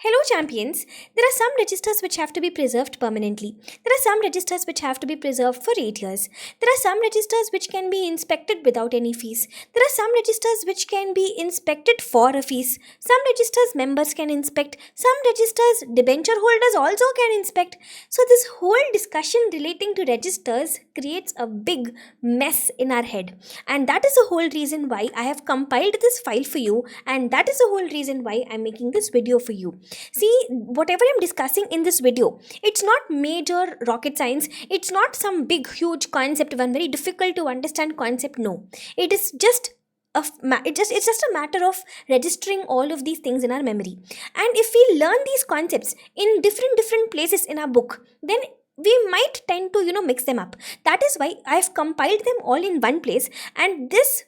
Hello, champions. There are some registers which have to be preserved permanently. There are some registers which have to be preserved for 8 years. There are some registers which can be inspected without any fees. There are some registers which can be inspected for a fees. Some registers members can inspect. Some registers debenture holders also can inspect. So, this whole discussion relating to registers creates a big mess in our head. And that is the whole reason why I have compiled this file for you. And that is the whole reason why I'm making this video for you. See, whatever I'm discussing in this video, it's not major rocket science. It's not some big, huge concept, one very difficult to understand concept. No, it is just it's just a matter of registering all of these things in our memory. And if we learn these concepts in different places in our book, then we might tend to mix them up. That is why I've compiled them all in one place. And this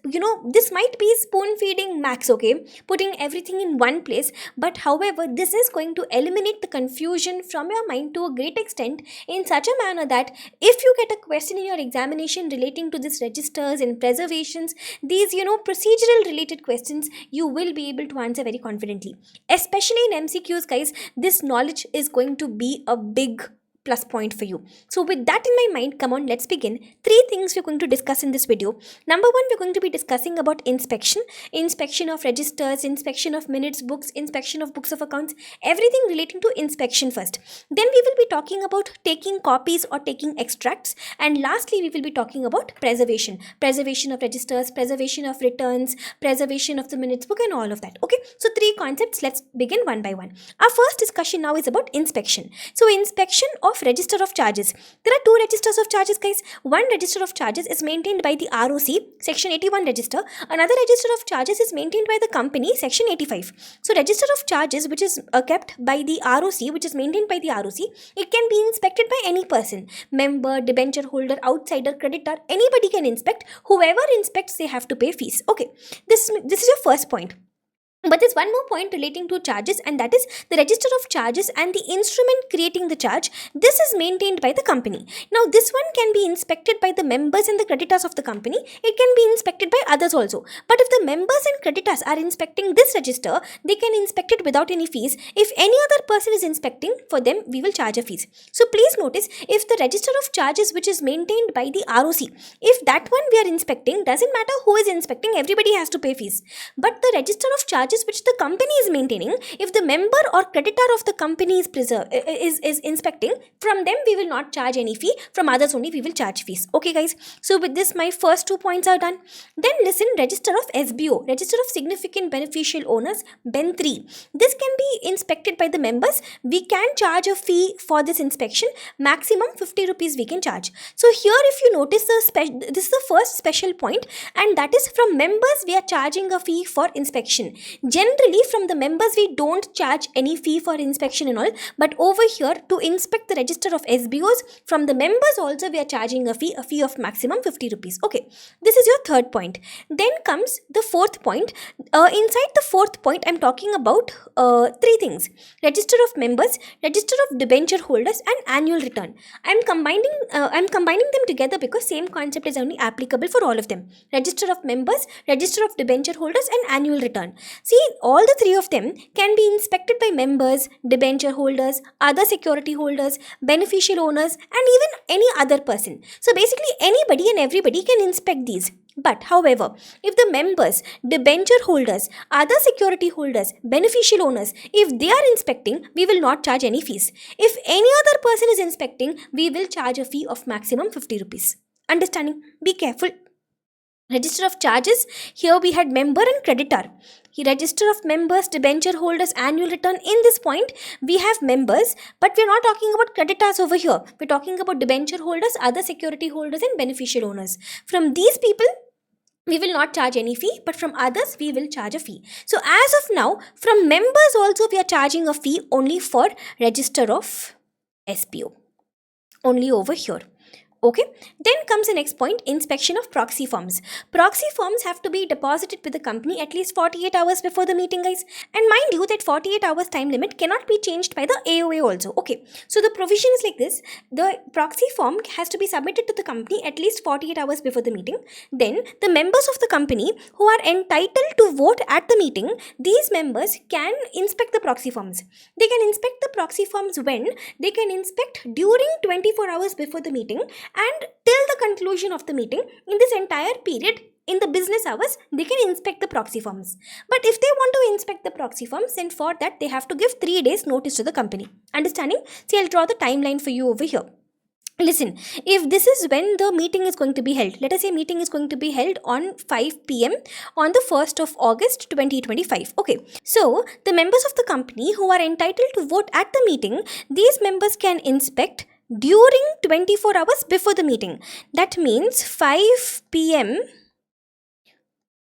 might be spoon feeding max, okay, putting everything in one place. But however, this is going to eliminate the confusion from your mind to a great extent, in such a manner that if you get a question in your examination relating to these registers and preservations, these procedural related questions, you will be able to answer very confidently. Especially in MCQs, guys, this knowledge is going to be a big plus point for you. So with that in my mind, come on, let's begin. Three things we're going to discuss in this video. Number one, we're going to be discussing about inspection of registers, inspection of minutes books, inspection of books of accounts, everything relating to inspection first. Then we will be talking about taking copies or taking extracts, and lastly we will be talking about preservation of registers, preservation of returns, preservation of the minutes book, and all of that. Okay, so three concepts. Let's begin one by one. Our first discussion now is about inspection. So inspection of register of charges. There are two registers of charges, guys. One register of charges is maintained by the ROC, section 81 register. Another register of charges is maintained by the company, section 85. So register of charges, which is kept by the ROC, which is maintained by the ROC, it can be inspected by any person. Member, debenture holder, outsider, creditor, anybody can inspect. Whoever inspects, they have to pay fees. Okay, this is your first point. But there's one more point relating to charges, and that is the register of charges and the instrument creating the charge. This is maintained by the company. Now, this one can be inspected by the members and the creditors of the company. It can be inspected by others also. But if the members and creditors are inspecting this register, they can inspect it without any fees. If any other person is inspecting for them, we will charge a fees. So please notice, if the register of charges which is maintained by the ROC, if that one we are inspecting, doesn't matter who is inspecting, everybody has to pay fees. But the register of charges which the company is maintaining, if the member or creditor of the company is inspecting, from them we will not charge any fee. From others only we will charge fees. Okay, guys. So with this, my first 2 points are done. Then listen, register of SBO, register of significant beneficial owners, Ben 3. This can be inspected by the members. We can charge a fee for this inspection. Maximum 50 rupees we can charge. So here, if you notice, this is the first special point, and that is from members we are charging a fee for inspection. Generally, from the members we don't charge any fee for inspection and all, but over here, to inspect the register of SBOs, from the members also we are charging a fee of maximum 50 rupees. Okay, this is your third point. Then comes the fourth point. Inside the fourth point, I'm talking about three things: register of members, register of debenture holders, and annual return. I'm combining them together because same concept is only applicable for all of them: register of members, register of debenture holders, and annual return. See, all the three of them can be inspected by members, debenture holders, other security holders, beneficial owners, and even any other person. So basically, anybody and everybody can inspect these. But however, if the members, debenture holders, other security holders, beneficial owners, if they are inspecting, we will not charge any fees. If any other person is inspecting, we will charge a fee of maximum 50 rupees. Understanding? Be careful. Register of charges, here we had member and creditor. Register of members, debenture holders, annual return. In this point, we have members, but we're not talking about creditors over here. We're talking about debenture holders, other security holders, and beneficial owners. From these people, we will not charge any fee, but from others, we will charge a fee. So as of now, from members also, we are charging a fee only for register of SBO. Only over here. Okay, then comes the next point, inspection of proxy forms. Proxy forms have to be deposited with the company at least 48 hours before the meeting, guys. And mind you that 48 hours time limit cannot be changed by the AOA also. Okay, so the provision is like this: the proxy form has to be submitted to the company at least 48 hours before the meeting. Then the members of the company who are entitled to vote at the meeting, these members can inspect the proxy forms. They can inspect the proxy forms when? They can inspect during 24 hours before the meeting and till the conclusion of the meeting. In this entire period, in the business hours, they can inspect the proxy forms. But if they want to inspect the proxy forms, then for that they have to give 3 days notice to the company. Understanding? See, I'll draw the timeline for you over here. Listen, if this is when the meeting is going to be held, let us say meeting is going to be held on 5 p.m. on the 1st of August 2025. Okay, so the members of the company who are entitled to vote at the meeting, these members can inspect during 24 hours before the meeting. That means 5 p.m.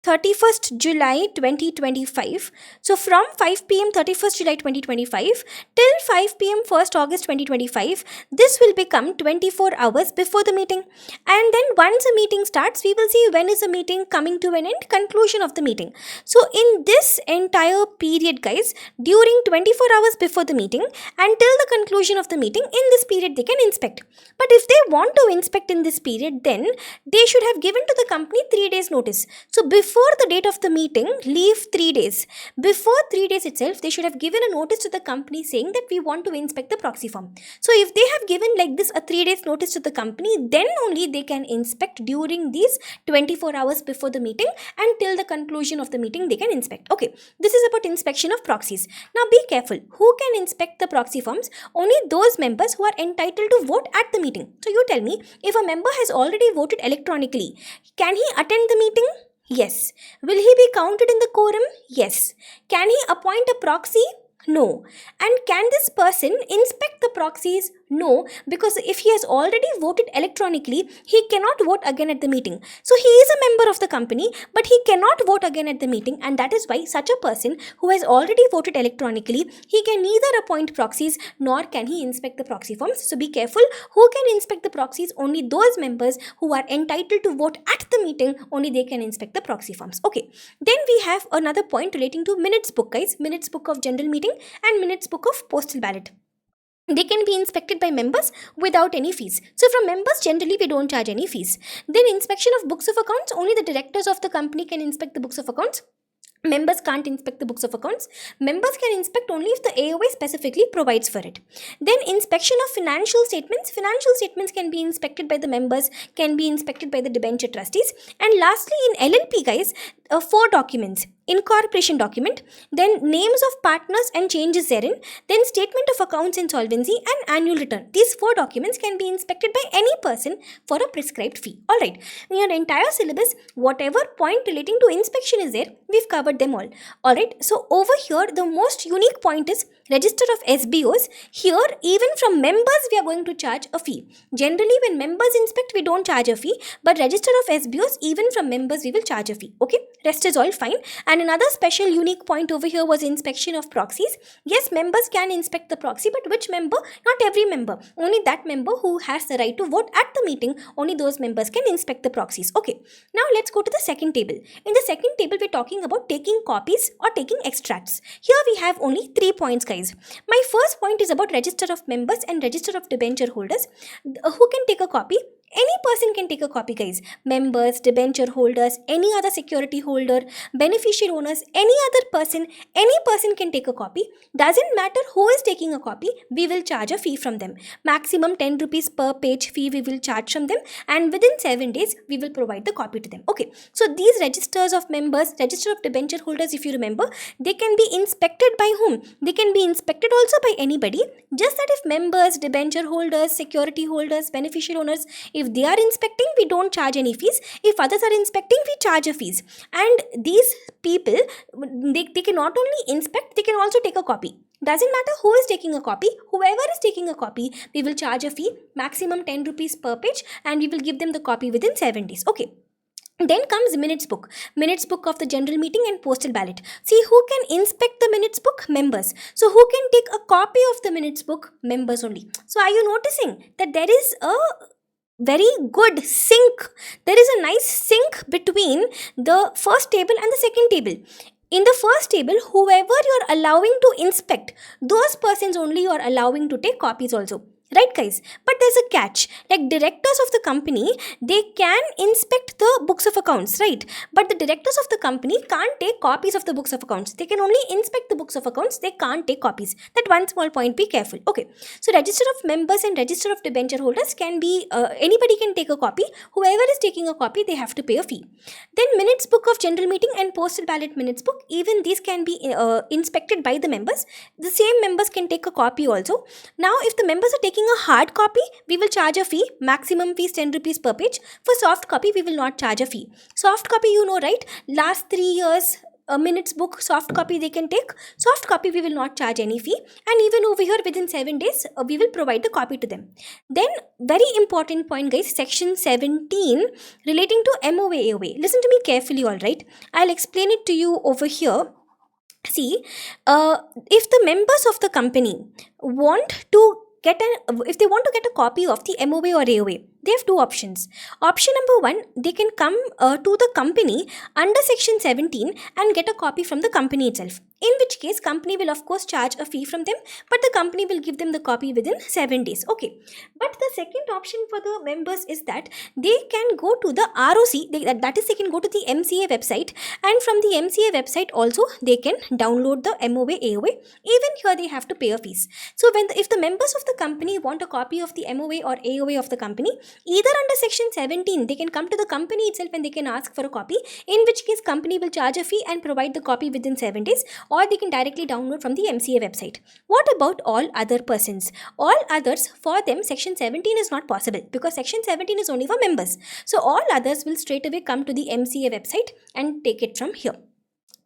31st July 2025. So from 5 p.m. 31st July 2025 till 5 p.m. 1st August 2025, this will become 24 hours before the meeting. And then once a meeting starts, we will see when is the meeting coming to an end, conclusion of the meeting. So in this entire period, guys, during 24 hours before the meeting until the conclusion of the meeting, in this period they can inspect. But if they want to inspect in this period, then they should have given to the company 3 days notice. So before the date of the meeting, leave 3 days. Before 3 days itself, they should have given a notice to the company saying that we want to inspect the proxy form. So if they have given like this a 3 days notice to the company, then only they can inspect during these 24 hours before the meeting and till the conclusion of the meeting they can inspect. Okay, this is about inspection of proxies. Now be careful. Who can inspect the proxy forms? Only those members who are entitled to vote at the meeting. So you tell me, if a member has already voted electronically, can he attend the meeting? Yes. Will he be counted in the quorum? Yes. Can he appoint a proxy? No. And can this person inspect the proxies? No, because if he has already voted electronically, he cannot vote again at the meeting. So he is a member of the company, but he cannot vote again at the meeting, and that is why such a person who has already voted electronically, he can neither appoint proxies nor can he inspect the proxy forms. So be careful. Who can inspect the proxies? Only those members who are entitled to vote at the meeting, only they can inspect the proxy forms. Okay. Then we have another point relating to minutes book, guys. Minutes book of general meeting and minutes book of postal ballot. They can be inspected by members without any fees. So from members, generally we don't charge any fees. Then inspection of books of accounts, only the directors of the company can inspect the books of accounts. Members can't inspect the books of accounts. Members can inspect only if the AOA specifically provides for it. Then inspection of financial statements. Financial statements can be inspected by the members, can be inspected by the debenture trustees. And lastly, in LLP, guys, 4 documents. Incorporation document, then names of partners and changes therein, then statement of accounts and solvency, and annual return. These 4 documents can be inspected by any person for a prescribed fee. Alright, in your entire syllabus, whatever point relating to inspection is there, we've covered them all. Alright, so over here, the most unique point is register of SBOs. Here, even from members, we are going to charge a fee. Generally, when members inspect, we don't charge a fee, but register of SBOs, even from members, we will charge a fee. Okay, rest is all fine. And another special unique point over here was inspection of proxies. Yes, members can inspect the proxy, but which member? Not every member. Only that member who has the right to vote at the meeting, only those members can inspect the proxies. Okay, now let's go to the second table. In the second table, we're talking about taking copies or taking extracts. Here we have only 3 points, guys. My first point is about register of members and register of debenture holders. Who can take a copy? Any person can take a copy, guys. Members, debenture holders, any other security holder, beneficiary owners, any person can take a copy. Doesn't matter who is taking a copy, we will charge a fee from them. Maximum 10 rupees per page fee we will charge from them, and within 7 days we will provide the copy to them. Okay, so these registers of members, register of debenture holders, if you remember, they can be inspected by whom? They can be inspected also by anybody. Just that if members, debenture holders, security holders, beneficiary owners, if they are inspecting, we don't charge any fees. If others are inspecting, we charge a fees. And these people, they can not only inspect, they can also take a copy. Doesn't matter who is taking a copy, whoever is taking a copy, we will charge a fee, maximum 10 rupees per page, and we will give them the copy within 7 days. Okay. Then comes minutes book of the general meeting and postal ballot. See, who can inspect the minutes book? Members. So who can take a copy of the minutes book? Members only. So are you noticing that there is a very good sync. There is a nice sync between the first table and the second table. In the first table, whoever you're allowing to inspect, those persons only you're allowing to take copies also. Right, guys? But there's a catch. Like directors of the company, they can inspect the books of accounts, right? But the directors of the company can't take copies of the books of accounts. They can only inspect the books of accounts. They can't take copies. That one small point, be careful. Okay. So register of members and register of debenture holders can be, anybody can take a copy. Whoever is taking a copy, they have to pay a fee. Then minutes book of general meeting and postal ballot minutes book, even these can be inspected by the members. The same members can take a copy also. Now, if the members are taking a hard copy, we will charge a fee. Maximum fee is 10 rupees per page. For soft copy, we will not charge a fee. Soft copy, you know, right? Last 3 years, a minutes book, soft copy they can take. Soft copy, we will not charge any fee. And even over here, within 7 days, we will provide the copy to them. Then, very important point, guys, section 17 relating to MOA AOA. Listen to me carefully, all right? I'll explain it to you over here. See, if the members of the company want to if they want to get a copy of the MOA or AOA, they have two options. Option number one, they can come to the company under section 17 and get a copy from the company itself. In which case, company will of course charge a fee from them, but the company will give them the copy within 7 days. Okay. But the second option for the members is that they can go to the ROC, that is, they can go to the MCA website, and from the MCA website also they can download the MOA AOA. Even here they have to pay a fees. So if the members of the company want a copy of the MOA or AOA of the company, either under section 17 they can come to the company itself and they can ask for a copy, in which case company will charge a fee and provide the copy within 7 days, or they can directly download from the MCA website. What about all other persons? All others, for them section 17 is not possible, because section 17 is only for members. So all others will straight away come to the MCA website and take it from here.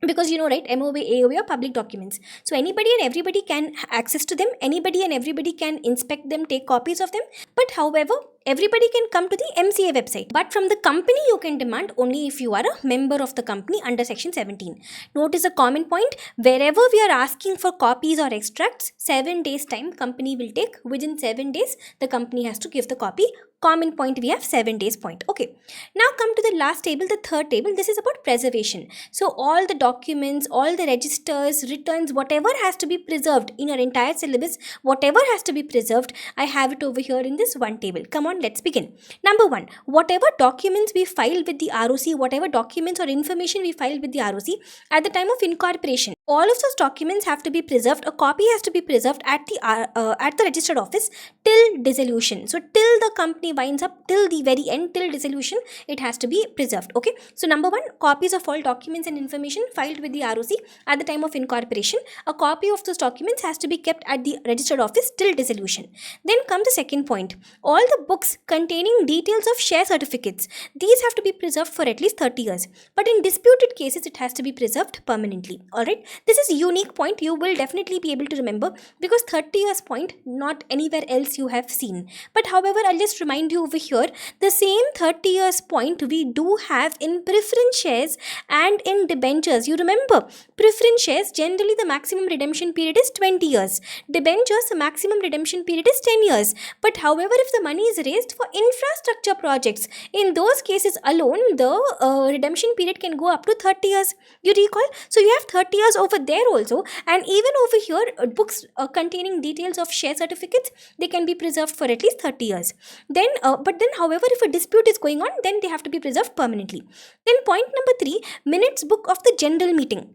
Because you know, right, MOA, AOA are public documents. So anybody and everybody can access to them. Anybody and everybody can inspect them, take copies of them. But however, everybody can come to the MCA website. But from the company, you can demand only if you are a member of the company under section 17. Notice a common point. Wherever we are asking for copies or extracts, 7 days time company will take. Within 7 days, the company has to give the copy. Common point, we have 7 days point. Okay. Now come to the last table, the third table. This is about preservation. So all the documents, all the registers, returns, whatever has to be preserved in your entire syllabus, whatever has to be preserved, I have it over here in this one table. Come on, let's begin. Number one, whatever documents we file with the ROC, whatever documents or information we file with the ROC at the time of incorporation, all of those documents have to be preserved. A copy has to be preserved at the registered office till dissolution. So till the company winds up, till the very end, till dissolution, it has to be preserved. Okay. So number one, copies of all documents and information filed with the ROC at the time of incorporation. A copy of those documents has to be kept at the registered office till dissolution. Then comes the second point. All the books containing details of share certificates, these have to be preserved for at least 30 years. But in disputed cases, it has to be preserved permanently. Alright. This is a unique point. You will definitely be able to remember, because 30 years point, not anywhere else you have seen. But however, I'll just remind you over here, the same 30 years point we do have in preference shares and in debentures. You remember, preference shares, generally the maximum redemption period is 20 years. Debentures, the maximum redemption period is 10 years. But however, if the money is raised for infrastructure projects, in those cases alone, the redemption period can go up to 30 years. You recall? So you have 30 years over there also, and even over here, books containing details of share certificates, they can be preserved for at least 30 years. Then, but then, however, if a dispute is going on, then they have to be preserved permanently. Then point number 3, minutes book of the general meeting,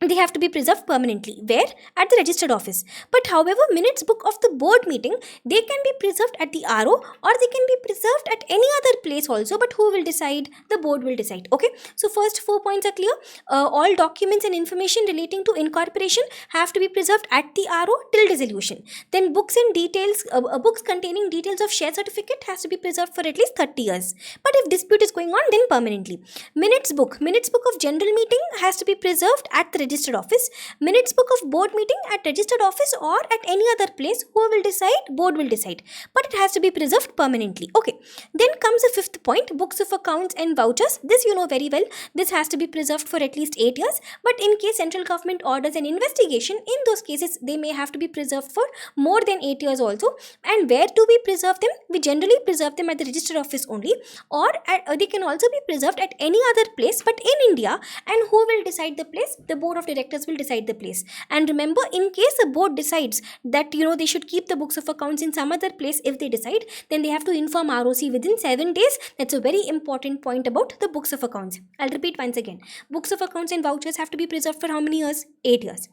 they have to be preserved permanently. Where? At the registered office. But however, minutes book of the board meeting, they can be preserved at the RO, or they can be preserved at any other place also. But who will decide? The board will decide. Okay. So first 4 points are clear. All documents and information relating to incorporation have to be preserved at the RO till dissolution. Then books and details, books containing details of share certificate has to be preserved for at least 30 years. But if dispute is going on, then permanently. Minutes book of general meeting has to be preserved at the registered office, minutes book of board meeting at registered office or at any other place. Who will decide? Board will decide, but it has to be preserved permanently. Okay, then comes the fifth point, books of accounts and vouchers. This you know very well. This has to be preserved for at least 8 years, but in case central government orders an investigation, in those cases they may have to be preserved for more than 8 years also. And where do we preserve them? We generally preserve them at the registered office only, or they can also be preserved at any other place but in India. And who will decide the place? The board of directors will decide the place. And remember, in case the board decides that they should keep the books of accounts in some other place, if they decide, then they have to inform ROC within 7 days. That's a very important point about the books of accounts. I'll repeat once again. Books of accounts and vouchers have to be preserved for how many years? 8 years.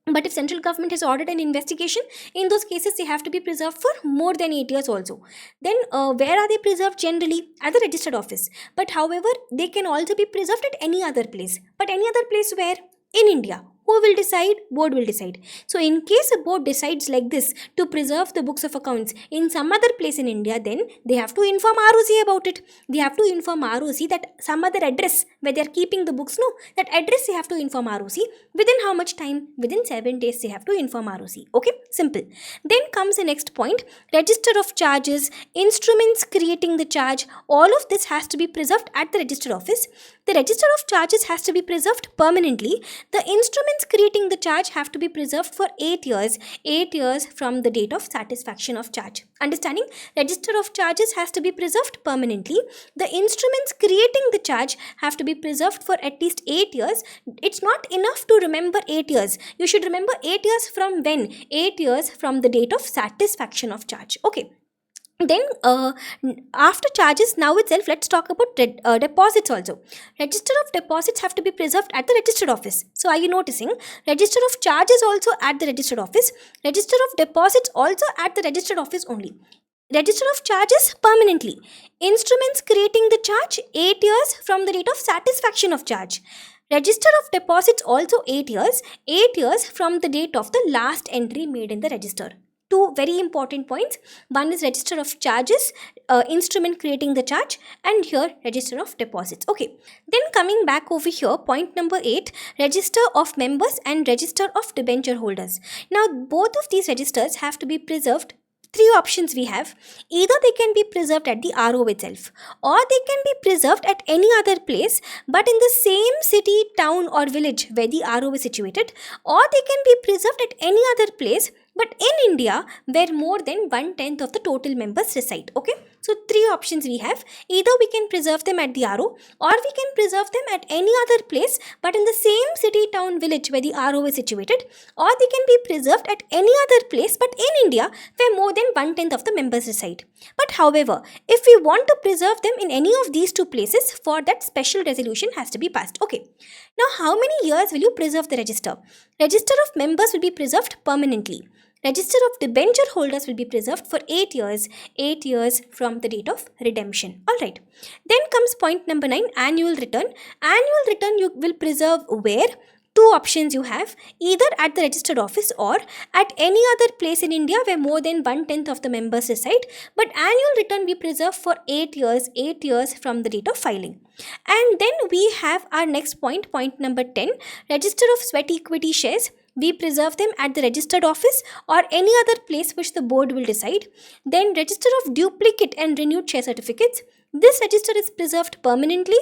But if central government has ordered an investigation, in those cases they have to be preserved for more than 8 years also. Then where are they preserved? Generally at the registered office. But however, they can also be preserved at any other place. But any other place where? In India. Who will decide? Board will decide. So in case a board decides like this to preserve the books of accounts in some other place in India, then they have to inform ROC about it. They have to inform ROC that some other address where they are keeping the books, no, that address they have to inform ROC. Within how much time? Within 7 days they have to inform ROC. Okay, simple. Then comes the next point, register of charges, instruments creating the charge. All of this has to be preserved at the registered office. The register of charges has to be preserved permanently. The instruments creating the charge have to be preserved for 8 years. 8 years from the date of satisfaction of charge. Understanding? Register of charges has to be preserved permanently. The instruments creating the charge have to be preserved for at least 8 years. It's not enough to remember 8 years. You should remember 8 years from when? 8 years from the date of satisfaction of charge. Okay. Then after charges, now itself let's talk about deposits also. Register of deposits have to be preserved at the registered office. So are you noticing? Register of charges also at the registered office. Register of deposits also at the registered office only. Register of charges permanently. Instruments creating the charge 8 years from the date of satisfaction of charge. Register of deposits also 8 years. 8 years from the date of the last entry made in the register. Two very important points. One is register of charges, instrument creating the charge, and here register of deposits. Okay. Then coming back over here, point number 8, register of members and register of debenture holders. Now both of these registers have to be preserved. Three options we have. Either they can be preserved at the RO itself, or they can be preserved at any other place but in the same city, town or village where the RO is situated, or they can be preserved at any other place but in India where more than 1/10 of the total members reside. Okay, so three options we have. Either we can preserve them at the RO, or we can preserve them at any other place but in the same city, town, village where the RO is situated, or they can be preserved at any other place but in India where more than 1/10 of the members reside. But however, if we want to preserve them in any of these two places, for that special resolution has to be passed. Okay. Now how many years will you preserve the register? Register of members will be preserved permanently. Register of debenture holders will be preserved for 8 years, 8 years from the date of redemption. Alright. Then comes point number 9, annual return. Annual return you will preserve where? Two options you have, either at the registered office or at any other place in India where more than 1/10 of the members reside. But annual return we preserve for 8 years, 8 years from the date of filing. And then we have our next point, point number 10, register of sweat equity shares. We preserve them at the registered office or any other place which the board will decide. Then register of duplicate and renewed share certificates. This register is preserved permanently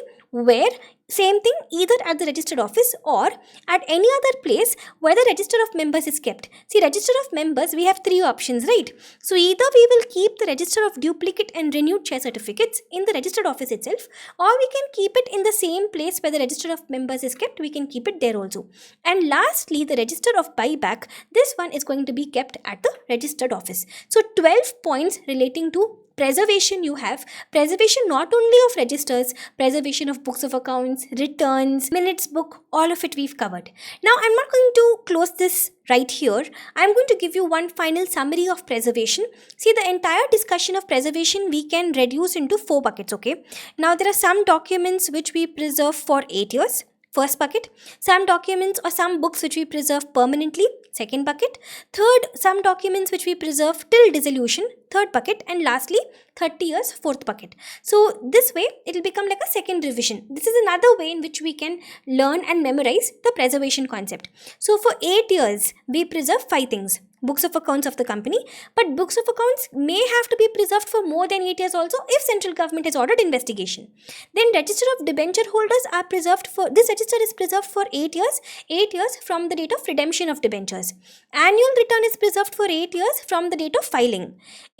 where? Same thing, either at the registered office or at any other place where the register of members is kept. See, register of members, we have three options, right? So either we will keep the register of duplicate and renewed share certificates in the registered office itself, or we can keep it in the same place where the register of members is kept. We can keep it there also. And lastly, the register of buyback, this one is going to be kept at the registered office. So 12 points relating to preservation you have. Preservation not only of registers, preservation of books of accounts, returns, minutes book, all of it we've covered. Now I'm not going to close this right here. I'm going to give you one final summary of preservation. See, the entire discussion of preservation we can reduce into 4 buckets, okay? Now there are some documents which we preserve for 8 years. First bucket. Some documents or some books which we preserve permanently. Second bucket. Third, some documents which we preserve till dissolution. Third bucket. And lastly, 30 years, fourth bucket. So this way it will become like a second revision. This is another way in which we can learn and memorize the preservation concept. So for 8 years we preserve 5 things: books of accounts of the company, but books of accounts may have to be preserved for more than 8 years also if central government has ordered investigation. Then register of debenture holders are preserved for, this register is preserved for 8 years from the date of redemption of debentures. Annual return is preserved for 8 years from the date of filing.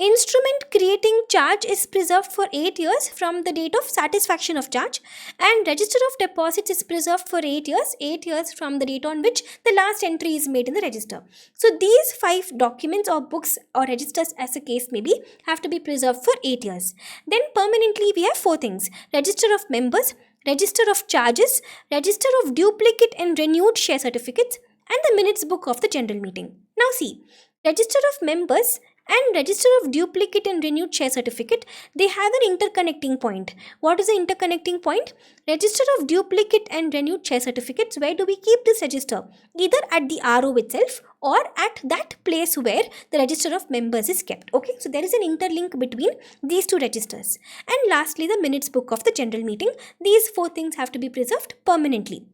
Instrument creating charge is preserved for 8 years from the date of satisfaction of charge, and register of deposits is preserved for 8 years from the date on which the last entry is made in the register. So these 5 documents or books or registers, as a case may be, have to be preserved for 8 years. Then permanently we have 4 things: register of members, register of charges, register of duplicate and renewed share certificates, and the minutes book of the general meeting. Now see, register of members and register of duplicate and renewed share certificate, they have an interconnecting point. What is the interconnecting point? Register of duplicate and renewed share certificates, where do we keep this register? Either at the RO itself or at that place where the register of members is kept. Okay, so there is an interlink between these 2 registers. And lastly, the minutes book of the general meeting. These 4 things have to be preserved permanently.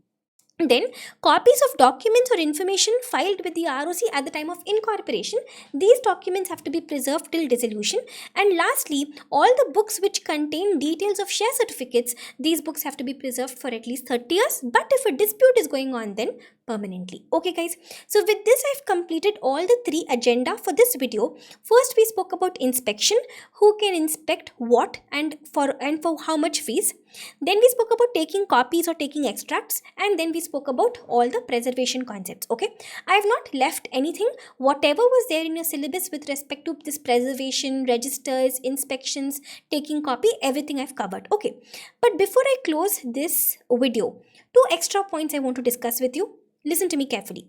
Then, copies of documents or information filed with the ROC at the time of incorporation, these documents have to be preserved till dissolution. And lastly, all the books which contain details of share certificates, these books have to be preserved for at least 30 years, but if a dispute is going on, then permanently. Okay guys, so with this I've completed all the 3 agenda for this video. First we spoke about inspection, who can inspect what and for how much fees. Then we spoke about taking copies or taking extracts, and then we spoke about all the preservation concepts. Okay, I have not left anything. Whatever was there in your syllabus with respect to this preservation, registers, inspections, taking copy, everything I've covered. Okay, but before I close this video, 2 extra points I want to discuss with you. Listen to me carefully.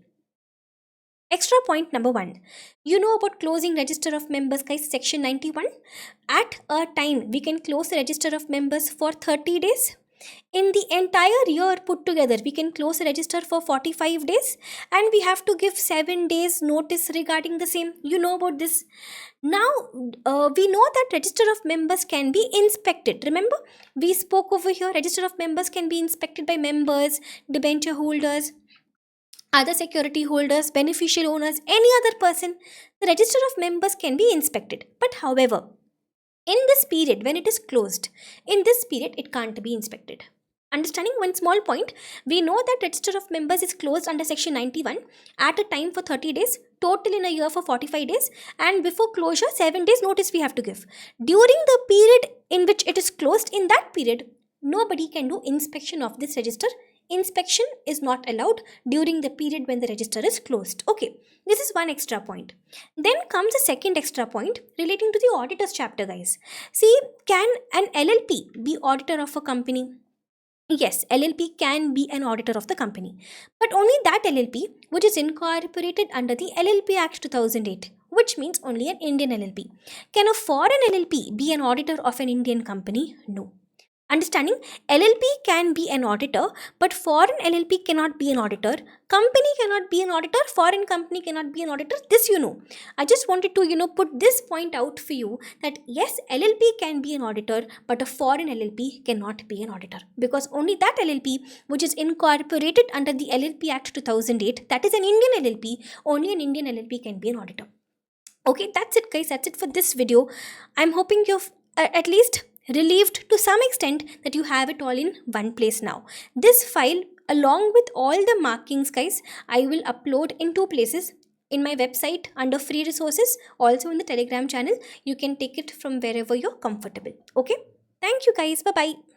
Extra point number 1. You know about closing register of members, guys, section 91. At a time, we can close the register of members for 30 days. In the entire year put together, we can close the register for 45 days. And we have to give 7 days notice regarding the same. You know about this. Now, we know that register of members can be inspected. Remember, we spoke over here, register of members can be inspected by members, debenture holders, other security holders, beneficial owners, any other person. The register of members can be inspected. But however, in this period, when it is closed, in this period, it can't be inspected. Understanding one small point, we know that register of members is closed under section 91 at a time for 30 days, total in a year for 45 days, and before closure, 7 days notice we have to give. During the period in which it is closed, in that period, nobody can do inspection of this register. Inspection is not allowed during the period when the register is closed. Okay, this is one extra point. Then comes a second extra point relating to the auditors chapter, guys. See, can an LLP be auditor of a company? Yes, LLP can be an auditor of the company, but only that LLP which is incorporated under the LLP Act 2008, which means only an Indian LLP. Can a foreign LLP be an auditor of an Indian company? No. Understanding, LLP can be an auditor, but foreign LLP cannot be an auditor. Company cannot be an auditor, foreign company cannot be an auditor. This you know. I just wanted to, put this point out for you that yes, LLP can be an auditor, but a foreign LLP cannot be an auditor. Because only that LLP which is incorporated under the LLP Act 2008, that is an Indian LLP, only an Indian LLP can be an auditor. Okay, that's it guys. That's it for this video. I'm hoping you've at least relieved to some extent that you have it all in one place now. This file along with all the markings, guys, I will upload in 2 places. In my website under free resources, also in the Telegram channel. You can take it from wherever you're comfortable. Okay, thank you guys. Bye bye.